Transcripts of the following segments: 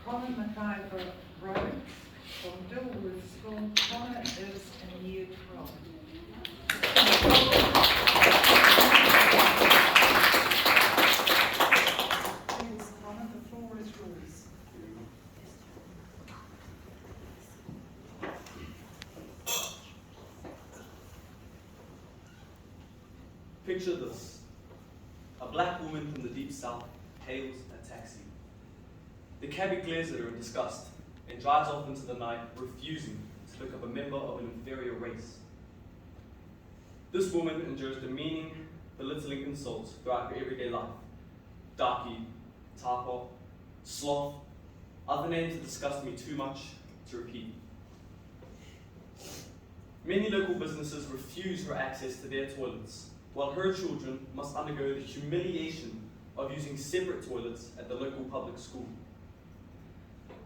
McIver-Rhodes from Dilworth School. Connor is in Year 12. Please, Connor, the floor is yours. Picture this. A black woman from the deep south hails a taxi. The cabbie glares at her in disgust and drives off into the night, refusing to look up a member of an inferior race. This woman endures demeaning, belittling insults throughout her everyday life. Darkie, tapa, sloth, other names that disgust me too much to repeat. Many local businesses refuse her access to their toilets, while her children must undergo the humiliation of using separate toilets at the local public school.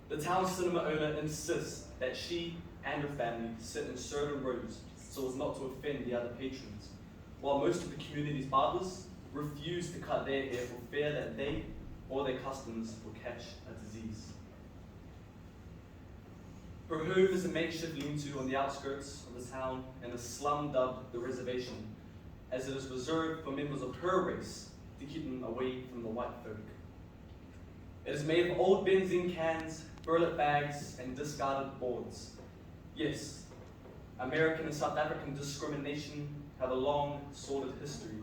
The town cinema owner insists that she and her family sit in certain rows so as not to offend the other patrons, while most of the community's barbers refuse to cut their hair for fear that they or their customers will catch a disease. Her home is a makeshift lean-to on the outskirts of the town and a slum dubbed the reservation, as it is reserved for members of her race to keep them away from the white folk. It is made of old benzene cans, burlap bags, and discarded boards. Yes, American and South African discrimination have a long, sordid history,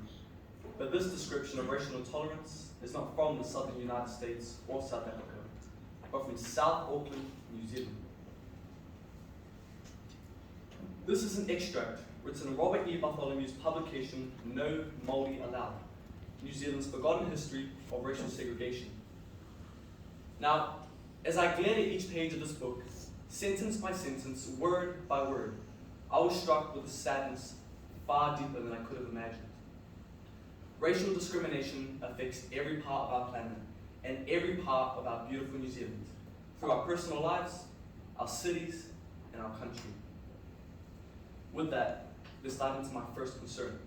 but this description of racial intolerance is not from the southern United States or South Africa, but from South Auckland, New Zealand. This is an extract written in Robert E. Bartholomew's publication, No Māori Allowed, New Zealand's forgotten history of racial segregation. Now, as I glared at each page of this book, sentence by sentence, word by word, I was struck with a sadness far deeper than I could have imagined. Racial discrimination affects every part of our planet and every part of our beautiful New Zealand, through our personal lives, our cities, and our country. With that, let's dive into my first concern.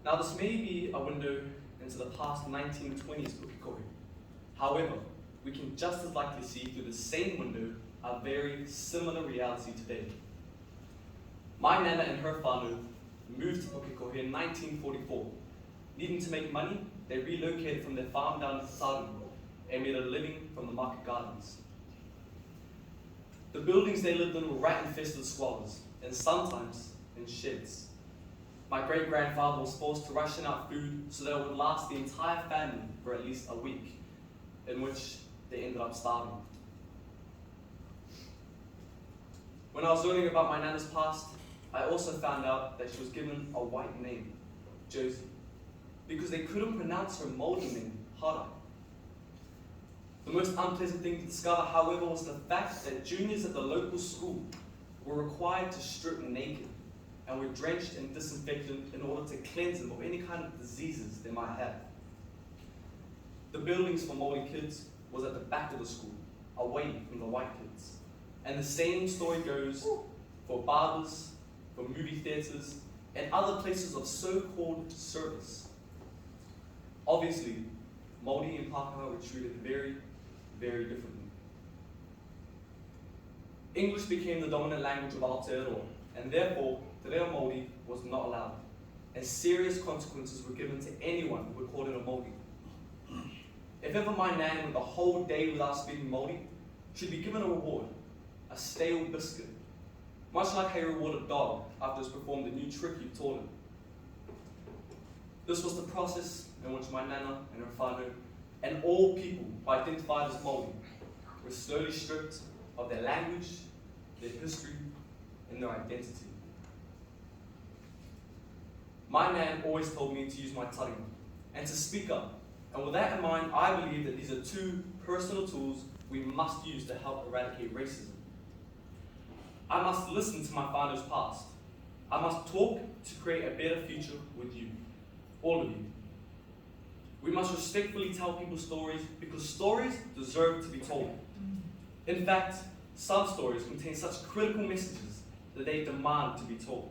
Now, this may be a window into the past 1920s Pukekoi. However, we can just as likely see through the same window a very similar reality today. My nana and her whānau moved to Pukekoi in 1944. Needing to make money, they relocated from their farm down in Saru and made a living from the market gardens. The buildings they lived in were rat-infested squalors, and sometimes in sheds. My great-grandfather was forced to ration out food so that it would last the entire family for at least a week, in which they ended up starving. When I was learning about my nana's past, I also found out that she was given a white name, Josie, because they couldn't pronounce her Māori name, Hara. The most unpleasant thing to discover, however, was the fact that juniors at the local school were required to strip naked and were drenched in disinfectant in order to cleanse them of any kind of diseases they might have. The buildings for Māori kids was at the back of the school, away from the white kids. And the same story goes for barbers, for movie theatres, and other places of so-called service. Obviously, Māori and Pākehā were treated very, very differently. English became the dominant language of Aotearoa, and therefore, te reo Māori was not allowed, and serious consequences were given to anyone who recorded a Māori. If ever my nan went the whole day without speaking Māori, she'd be given a reward, a stale biscuit, much like how you reward a dog after it's performed a new trick you've taught him. This was the process in which my nana and her whānau, and all people who identified as Māori, were slowly stripped of their language, their history, and their identity. My nan always told me to use my taringa and to speak up, and with that in mind, I believe that these are two personal tools we must use to help eradicate racism. I must listen to my whānau's past. I must talk to create a better future with you, all of you. We must respectfully tell people stories because stories deserve to be told. In fact, some stories contain such critical messages that they demand to be told.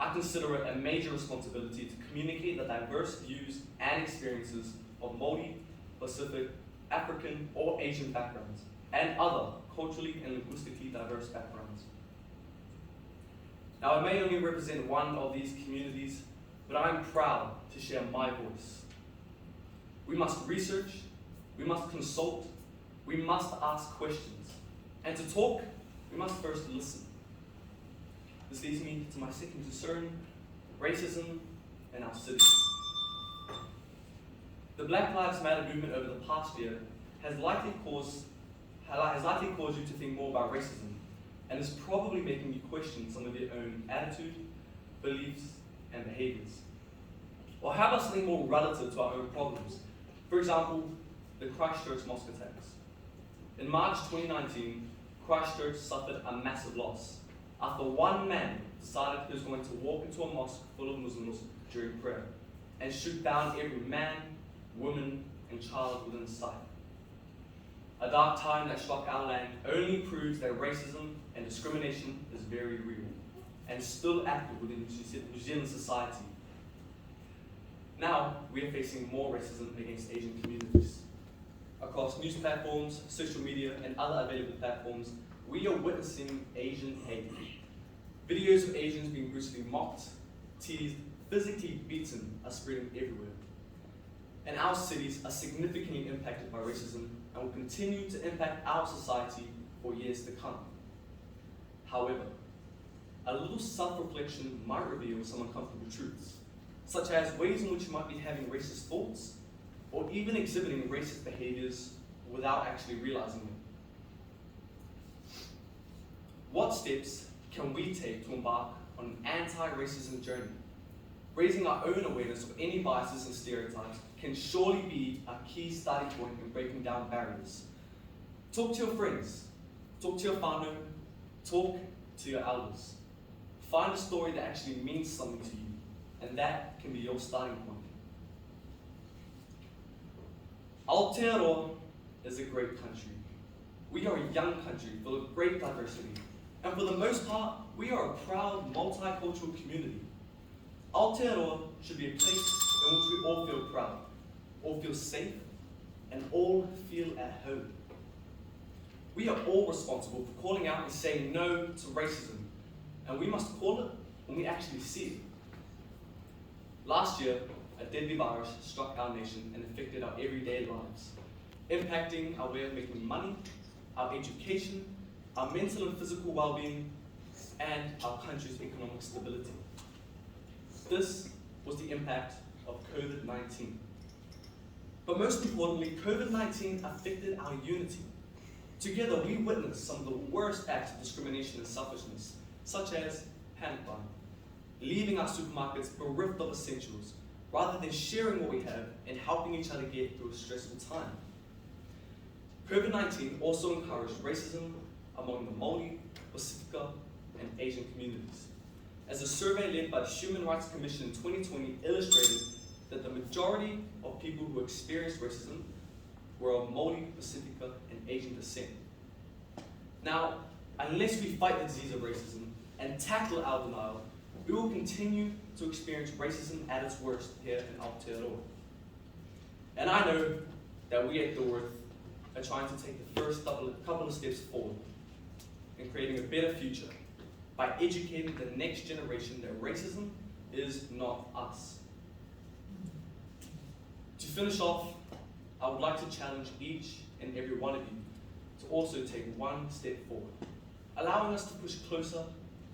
I consider it a major responsibility to communicate the diverse views and experiences of Māori, Pacific, African, or Asian backgrounds, and other culturally and linguistically diverse backgrounds. Now, I may only represent one of these communities, but I am proud to share my voice. We must research, we must consult, we must ask questions, and to talk, we must first listen. This leads me to my second concern, racism in our cities. The Black Lives Matter movement over the past year has likely caused you to think more about racism, and is probably making you question some of your own attitude, beliefs, and behaviors. Or how about something more relative to our own problems? For example, the Christchurch mosque attacks. In March 2019, Christchurch suffered a massive loss after one man decided he was going to walk into a mosque full of Muslims during prayer and shoot down every man, woman, and child within sight. A dark time that struck our land only proves that racism and discrimination is very real and still active within New Zealand society. Now, we are facing more racism against Asian communities. Across news platforms, social media, and other available platforms, we are witnessing Asian hate. Videos of Asians being brutally mocked, teased, physically beaten are spreading everywhere. And our cities are significantly impacted by racism and will continue to impact our society for years to come. However, a little self-reflection might reveal some uncomfortable truths, such as ways in which you might be having racist thoughts, or even exhibiting racist behaviors without actually realizing it. What steps can we take to embark on an anti-racism journey? Raising our own awareness of any biases and stereotypes can surely be a key starting point in breaking down barriers. Talk to your friends, talk to your whānau, talk to your elders. Find a story that actually means something to you, and that can be your starting point. Aotearoa is a great country. We are a young country full of great diversity, and for the most part, we are a proud multicultural community. Aotearoa should be a place in which we all feel proud, all feel safe, and all feel at home. We are all responsible for calling out and saying no to racism, and we must call it when we actually see it. Last year, a deadly virus struck our nation and affected our everyday lives, impacting our way of making money, our education, our mental and physical well-being, and our country's economic stability. This was the impact of COVID-19. But most importantly, COVID-19 affected our unity. Together, we witnessed some of the worst acts of discrimination and selfishness, such as panic buying, leaving our supermarkets bereft of essentials, rather than sharing what we have and helping each other get through a stressful time. COVID-19 also encouraged racism among the Māori, Pacifica, and Asian communities, as a survey led by the Human Rights Commission in 2020 illustrated that the majority of people who experienced racism were of Māori, Pacifica, and Asian descent. Now, unless we fight the disease of racism and tackle our denial, we will continue to experience racism at its worst here in Aotearoa. And I know that we at Dilworth are trying to take the first couple of steps forward in creating a better future by educating the next generation that racism is not us. To finish off, I would like to challenge each and every one of you to also take one step forward, allowing us to push closer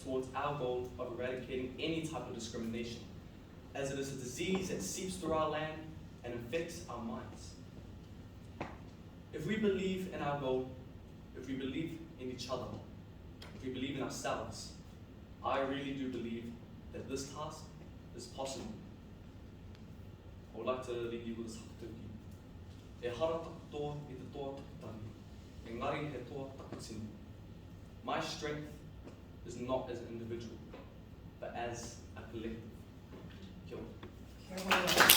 towards our goal of eradicating any type of discrimination, as it is a disease that seeps through our land and infects our minds. If we believe in our goal, if we believe in each other, if we believe in ourselves, I really do believe that this task is possible. I would like to leave you with this hakatauki. E hara takatoa I te toa takitangi, engari he toa takatini. My strength is not as an individual, but as a collective. Kia ora.